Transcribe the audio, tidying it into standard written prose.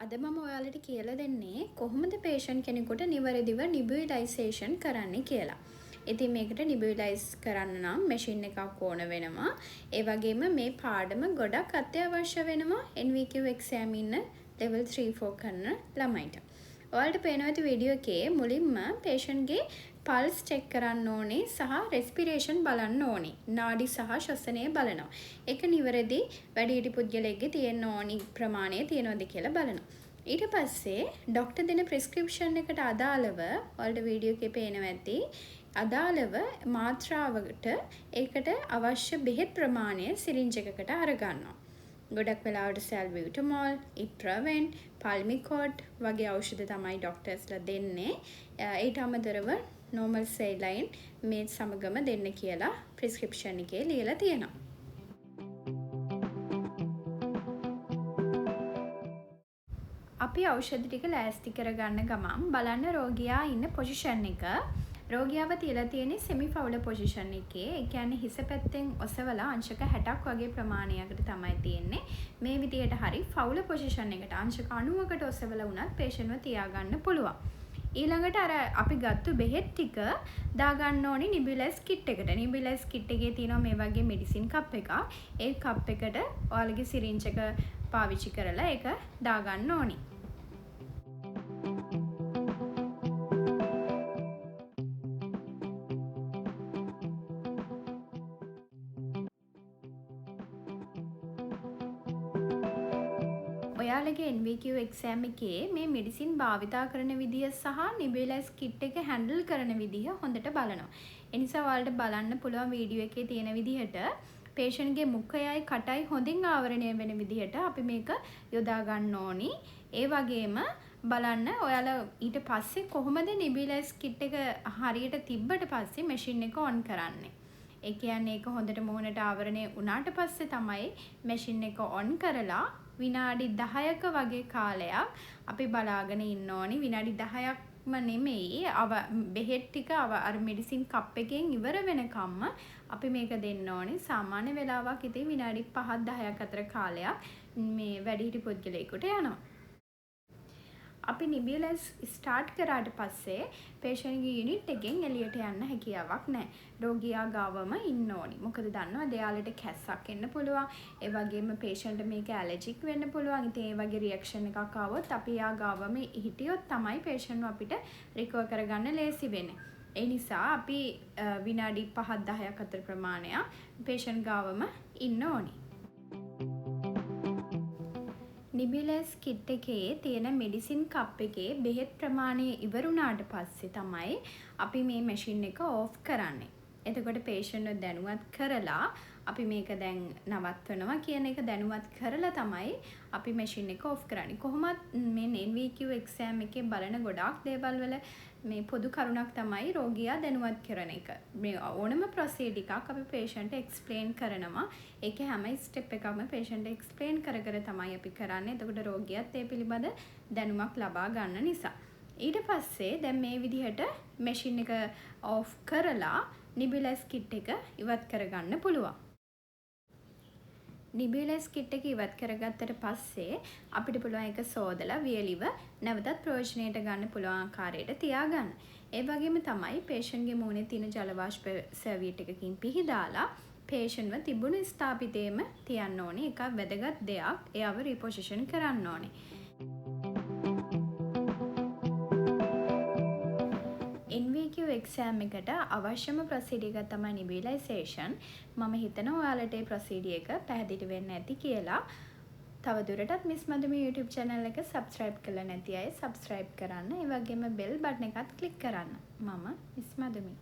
අද මම ඔයාලට කියලා දෙන්නේ කොහොමද patient කෙනෙකුට නිවැරදිව nebulization කරන්න කියලා. ඉතින් මේකට nebulise කරන්න නම් machine එකක් ඕන වෙනවා. ඒ වගේම මේ පාඩම ගොඩක් අත්‍යවශ්‍ය වෙනවා NVQ exam ඉන්න level 3 4 කරන ළමයිට. ඔයාලට පේනවා ඇති වීඩියෝ එකේ මුලින්ම patient ගේ pulse check කරන්න ඕනේ සහ respiration බලන්න ඕනේ. නාඩි සහ ශ්වසනය බලනවා. ඒක නිවැරදි වැඩිහිටි පුද්ගලයෙක්ගේ තියෙන ඕනි ප්‍රමාණය තියෙනවද කියලා බලනවා. ඊට පස්සේ ડોක්ටර් දෙන prescription එකට අදාළව ඔයාලට වීඩියෝ එකේ පේනවා ඇති අදාළව මාත්‍රාවට ඒකට අවශ්‍ය බෙහෙත් ප්‍රමාණය සිරින්ජ් එකකට අරගන්නවා. ගොඩක් වෙලාවට සැල්බියුටමෝල්, ඉප්‍රවෙන්, පල්මිකොට් වගේ ඖෂධ තමයි ડોක්ටර්ස්ලා දෙන්නේ. ඊට අමතරව normal saline මේ සමගම දෙන්න කියලා prescription එකේ ලියලා තියෙනවා. අපි ඖෂධ ටික ලෑස්ති කරගන්න ගමන් බලන්න රෝගියා ඉන්න පොසිෂන් එක. රෝගියාව තියලා තියෙන්නේ semi fowler position එකේ. ඒ කියන්නේ හිස පැත්තෙන් ඔසවලා අංශක 60ක් වගේ ප්‍රමාණයකට තමයි තියෙන්නේ. මේ විදියට හරි fowler position එකට අංශක 90කට ඔසවලා වුණත් patient ව තියාගන්න පුළුවන්. ඊළඟට අර අපි ගත්තු බෙහෙත් ටික දාගන්න ඕනේ nebulized kit එකට. nebulized kit එකේ තියෙනවා මේ වගේ medicine cup එකක්. ඒ cup එකට ඔයාලගේ syringe එක පාවිච්චි කරලා ඒක දාගන්න ඕනේ. ඔයාලගේ NVQ exam එකේ මේ මෙඩිසින් භාවිතා කරන විදිය සහ nebulized kit එක handle කරන විදිය හොඳට බලනවා. ඒ නිසා ඔයාලට බලන්න පුළුවන් වීඩියෝ එකේ තියෙන විදිහට patient ගේ මුඛයයි කටයි හොඳින් ආවරණය වෙන විදිහට අපි මේක යොදා ගන්න ඕනි. ඒ වගේම බලන්න ඔයාලා ඊට පස්සේ කොහොමද nebulized kit එක හරියට තිබ්බට පස්සේ machine එක on කරන්නේ. ඒ කියන්නේ ඒක හොඳට මුහුණට ආවරණය වුණාට පස්සේ තමයි machine එක on කරලා විනාඩි 10ක වගේ කාලයක් අපි බලාගෙන ඉන්න ඕනි. විනාඩි 10ක්ම නෙමෙයි බෙහෙත් ටික අර මෙඩිසින් කප් එකෙන් ඉවර වෙනකම්ම අපි මේක දෙන්න ඕනි. සාමාන්‍ය වෙලාවක් ඉතින් විනාඩි 5ක් 10ක් අතර කාලයක් මේ වැඩිහිටි පුද්ගලයෙකුට යනවා. අපි nebulise start කරාට පස්සේ patient ගේ unit එකෙන් එළියට යන්න හැකියාවක් නැහැ. රෝගියා ගාවම ඉන්න ඕනි. මොකද දන්නවද එයාලට කැස්සක් එන්න පුළුවන්. ඒ වගේම patient මේක allergic වෙන්න පුළුවන්. ඉතින් ඒ වගේ reaction එකක් ආවොත් අපි එයා ගාවම හිටියොත් තමයි patient අපිට recover කරගන්න ලේසි වෙන්නේ. ඒ නිසා අපි විනාඩි 5ක් 10ක් අතර ප්‍රමාණයක් patient ගාවම ඉන්න ඕනි. nebulized kit එකේ තියෙන medicine cup එකේ බෙහෙත් ප්‍රමාණය ඉවරුණාට පස්සේ තමයි අපි මේ machine එක off කරන්නේ. එතකොට patient ව දැනුවත් කරලා අපි මේක දැන් නවත්වනවා කියන එක දැනුවත් කරලා තමයි අපි machine එක off කරන්නේ. කොහොමත් මේ NVQ exam එකේ බලන ගොඩාක් දේවල් වල මේ පොදු කරුණක් තමයි රෝගියා දැනුවත් කරන එක. මේ ඕනම procedure එකක් අපි patient explain කරනවා. ඒකේ හැම step එකක්ම patient explain කර කර තමයි අපි කරන්නේ. එතකොට රෝගියාත් ඒ පිළිබඳ දැනුමක් ලබා ගන්න නිසා. ඊට පස්සේ දැන් මේ විදිහට machine එක off කරලා nebulized kit එක ඉවත් කරගන්න පුළුවන්. nebulized kit එක ඉවත් කරගත්තට පස්සේ අපිට පුළුවන් ඒක සෝදලා වියලිව නැවතත් ප්‍රයෝජනයට ගන්න පුළුවන් ආකාරයට තියාගන්න. ඒ වගේම තමයි patient ගේ මූණේ තියෙන ජල වාෂ්ප සර්වියට් එකකින් පිහදාලා patient ව තිබුණු ස්ථාපිතේම තියන්න ඕනේ. ඒක වැදගත් දෙයක්. එයාව reposition කරන්න ඕනේ. NVQ exam එකට අවශ්‍යම procedure එක තමයි nebulization. මම හිතනවා ඔයාලට මේ procedure එක පැහැදිලි වෙන්න ඇති කියලා. තවදුරටත් මිස් මදුමි YouTube channel එක subscribe කරලා නැති අය subscribe කරන්න. ඒ වගේම bell button එකත් click කරන්න. මම මිස් මදුමි.